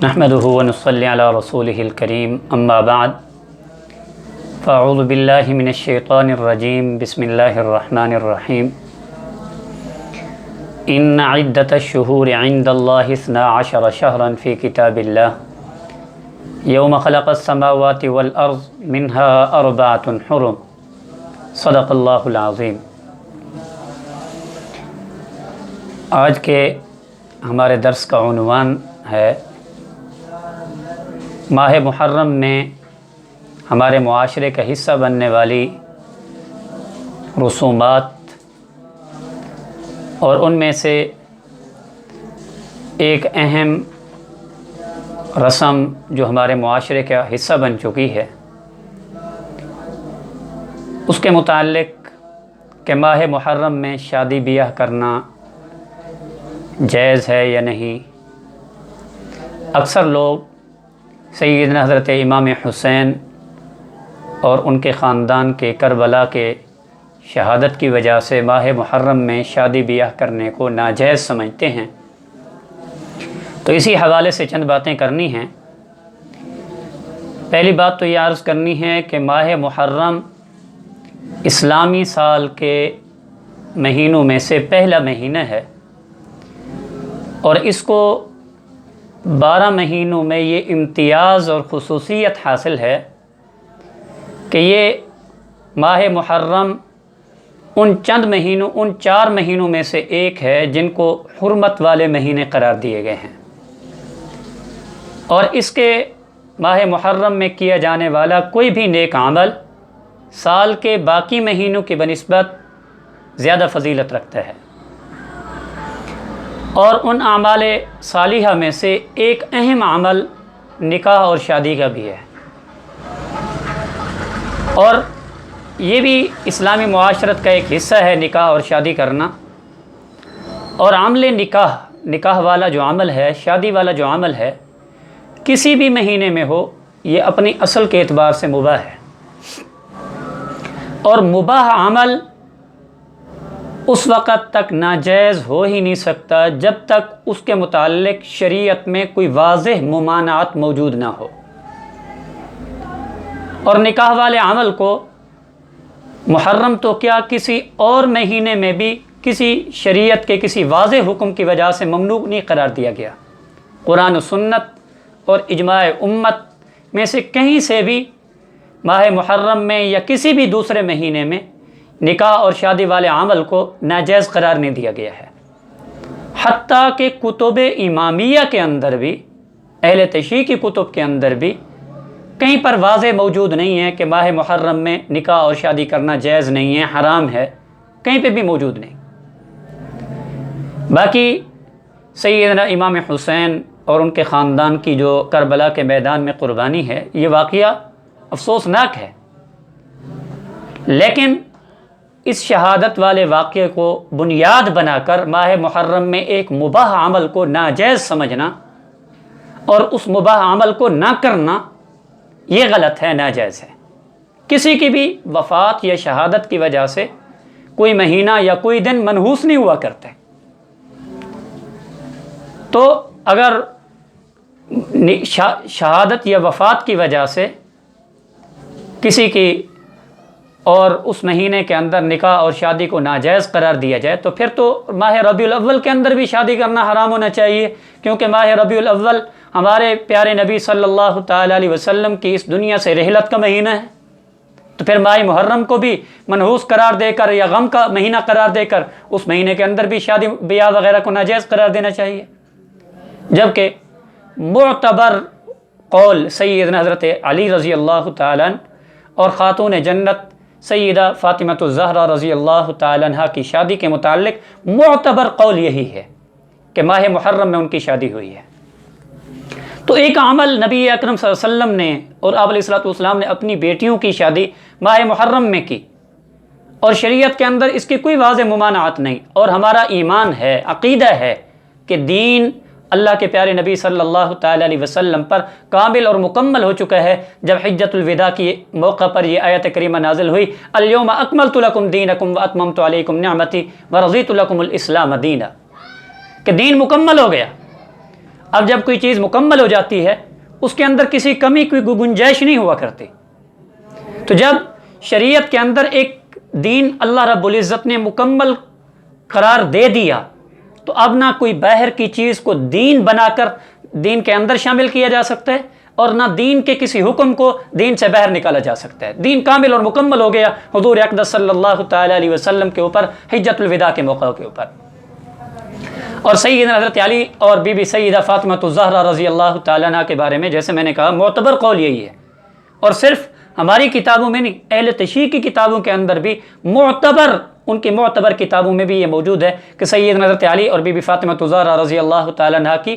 نحمده ونصلي على رسوله الكريم اما بعد فاعوذ بالله من الشيطان الرجيم بسم الله الرحمن الرحيم ان عدة الشهور عند الله 12 شهرا في كتاب الله يوم خلق السماوات والارض منها 4 حرم صدق اللہ العظیم۔ آج کے ہمارے درس کا عنوان ہے ماہ محرم میں ہمارے معاشرے کا حصہ بننے والی رسومات، اور ان میں سے ایک اہم رسم جو ہمارے معاشرے کا حصہ بن چکی ہے، اس کے متعلق کہ ماہ محرم میں شادی بیاہ کرنا جائز ہے یا نہیں۔ اکثر لوگ سیدنا حضرت امام حسین اور ان کے خاندان کے کربلا کے شہادت کی وجہ سے ماہ محرم میں شادی بیاہ کرنے کو ناجائز سمجھتے ہیں، تو اسی حوالے سے چند باتیں کرنی ہیں۔ پہلی بات تو یہ عرض کرنی ہے کہ ماہ محرم اسلامی سال کے مہینوں میں سے پہلا مہینہ ہے، اور اس کو 12 مہینوں میں یہ امتیاز اور خصوصیت حاصل ہے کہ یہ ماہ محرم ان 4 مہینوں میں سے ایک ہے جن کو حرمت والے مہینے قرار دیے گئے ہیں، اور اس کے ماہ محرم میں کیا جانے والا کوئی بھی نیک عمل سال کے باقی مہینوں کی بنسبت زیادہ فضیلت رکھتا ہے۔ اور ان اعمال صالحہ میں سے ایک اہم عمل نکاح اور شادی کا بھی ہے، اور یہ بھی اسلامی معاشرت کا ایک حصہ ہے نکاح اور شادی کرنا۔ اور عمل نکاح والا جو عمل ہے، شادی والا جو عمل ہے، کسی بھی مہینے میں ہو، یہ اپنی اصل کے اعتبار سے مباح ہے، اور مباح عمل اس وقت تک ناجائز ہو ہی نہیں سکتا جب تک اس کے متعلق شریعت میں کوئی واضح ممانعت موجود نہ ہو۔ اور نکاح والے عمل کو محرم تو کیا کسی اور مہینے میں بھی کسی شریعت کے کسی واضح حکم کی وجہ سے ممنوع نہیں قرار دیا گیا۔ قرآن و سنت اور اجماع امت میں سے کہیں سے بھی ماہ محرم میں یا کسی بھی دوسرے مہینے میں نکاح اور شادی والے عمل کو ناجائز قرار نہیں دیا گیا ہے۔ حتیٰ کہ کتب امامیہ کے اندر بھی، اہل تشریع کی کتب کے اندر بھی کہیں پر واضح موجود نہیں ہے کہ ماہ محرم میں نکاح اور شادی کرنا جائز نہیں ہے، حرام ہے، کہیں پہ بھی موجود نہیں۔ باقی سیدنا امام حسین اور ان کے خاندان کی جو کربلا کے میدان میں قربانی ہے، یہ واقعہ افسوسناک ہے، لیکن اس شہادت والے واقعے کو بنیاد بنا کر ماہ محرم میں ایک مباح عمل کو ناجائز سمجھنا اور اس مباح عمل کو نہ کرنا، یہ غلط ہے، ناجائز ہے۔ کسی کی بھی وفات یا شہادت کی وجہ سے کوئی مہینہ یا کوئی دن منحوس نہیں ہوا کرتے، تو اگر شہادت یا وفات کی وجہ سے کسی کی اور اس مہینے کے اندر نکاح اور شادی کو ناجائز قرار دیا جائے، تو پھر تو ماہ ربیع الاول کے اندر بھی شادی کرنا حرام ہونا چاہیے، کیونکہ ماہ ربیع الاول ہمارے پیارے نبی صلی اللہ تعالیٰ علیہ وسلم کی اس دنیا سے رحلت کا مہینہ ہے۔ تو پھر ماہ محرم کو بھی منحوس قرار دے کر یا غم کا مہینہ قرار دے کر اس مہینے کے اندر بھی شادی بیاہ وغیرہ کو ناجائز قرار دینا چاہیے۔ جبکہ معتبر قول سیدنا حضرت علی رضی اللہ تعالیٰ عنہ اور خاتون جنت سیدہ فاطمۃ الزہرا رضی اللہ تعالیٰ عنہ کی شادی کے متعلق معتبر قول یہی ہے کہ ماہ محرم میں ان کی شادی ہوئی ہے۔ تو ایک عمل نبی اکرم صلی اللہ علیہ وسلم نے اور آپ علیہ الصلوۃ والسلام نے اپنی بیٹیوں کی شادی ماہ محرم میں کی، اور شریعت کے اندر اس کی کوئی واضح ممانعت نہیں، اور ہمارا ایمان ہے، عقیدہ ہے کہ دین اللہ کے پیارے نبی صلی اللہ تعالیٰ علیہ وسلم پر کامل اور مکمل ہو چکا ہے۔ جب حجۃ الوداع کی موقع پر یہ آیت کریمہ نازل ہوئی، الیوم اکملت لکم دینکم واتممت علیکم نعمتی ورضیت لکم الاسلام دینا، کہ دین مکمل ہو گیا، اب جب کوئی چیز مکمل ہو جاتی ہے اس کے اندر کسی کمی کی گنجائش نہیں ہوا کرتی. تو جب شریعت کے اندر ایک دین اللہ رب العزت نے مکمل قرار دے دیا تو اب نہ کوئی باہر کی چیز کو دین بنا کر دین کے اندر شامل کیا جا سکتا ہے اور نہ دین کے کسی حکم کو دین سے باہر نکالا جا سکتا ہے. دین کامل اور مکمل ہو گیا حضور اقدس صلی اللہ تعالیٰ علیہ وسلم کے اوپر حجۃ الوداع کے موقع کے اوپر. اور سیدنا حضرت علی اور بی بی سیدہ فاطمہ الزہرا رضی اللہ تعالیٰ عنہ کے بارے میں جیسے میں نے کہا معتبر قول یہی ہے، اور صرف ہماری کتابوں میں نہیں، اہل تشیع کی کتابوں کے اندر بھی ان کی معتبر کتابوں میں بھی یہ موجود ہے کہ سیدنا حضرت علی اور بی بی فاطمہ الزہرا رضی اللہ تعالیٰ عنہ کی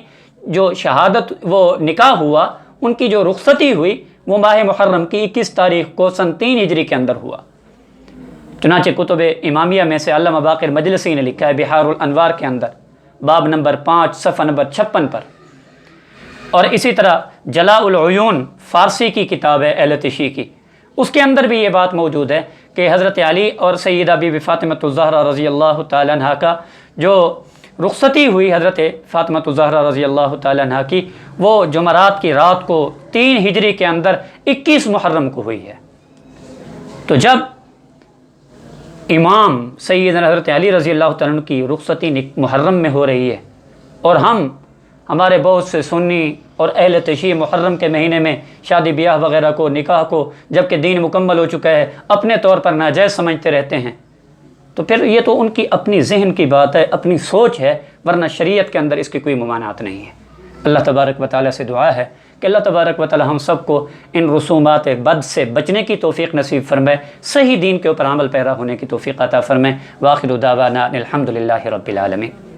جو شہادت، وہ نکاح ہوا، ان کی جو رخصتی ہوئی وہ ماہ محرم کی 21 تاریخ کو سن 3 ہجری کے اندر ہوا. چنانچہ کتب امامیہ میں سے علامہ باقر مجلسی نے لکھا ہے بحار الانوار کے اندر باب نمبر 5 صفحہ نمبر 56 پر. اور اسی طرح جلاء العیون فارسی کی کتاب ہے اہل تشیع کی، اس کے اندر بھی یہ بات موجود ہے کہ حضرت علی اور سیدہ بی بی فاطمہ الزہرا رضی اللہ تعالیٰ عنہ کا جو رخصتی ہوئی حضرت فاطمہ الزہرا رضی اللہ تعالیٰ عنہ کی، وہ جمعرات کی رات کو 3 ہجری کے اندر 21 محرم کو ہوئی ہے. تو جب امام سیدنا حضرت علی رضی اللہ تعالیٰ عنہ کی رخصتی محرم میں ہو رہی ہے اور ہمارے بہت سے سنی اور اہل تشیع محرم کے مہینے میں شادی بیاہ وغیرہ کو، نکاح کو، جب کہ دین مکمل ہو چکا ہے، اپنے طور پر ناجائز سمجھتے رہتے ہیں، تو پھر یہ تو ان کی اپنی ذہن کی بات ہے، اپنی سوچ ہے، ورنہ شریعت کے اندر اس کی کوئی ممانعت نہیں ہے. اللہ تبارک و تعالیٰ سے دعا ہے کہ اللہ تبارک و تعالیٰ ہم سب کو ان رسومات بد سے بچنے کی توفیق نصیب فرمائے، صحیح دین کے اوپر عمل پیرا ہونے کی توفیق عطا فرمائے. وآخر دعوانا الحمد للہ رب العالمین.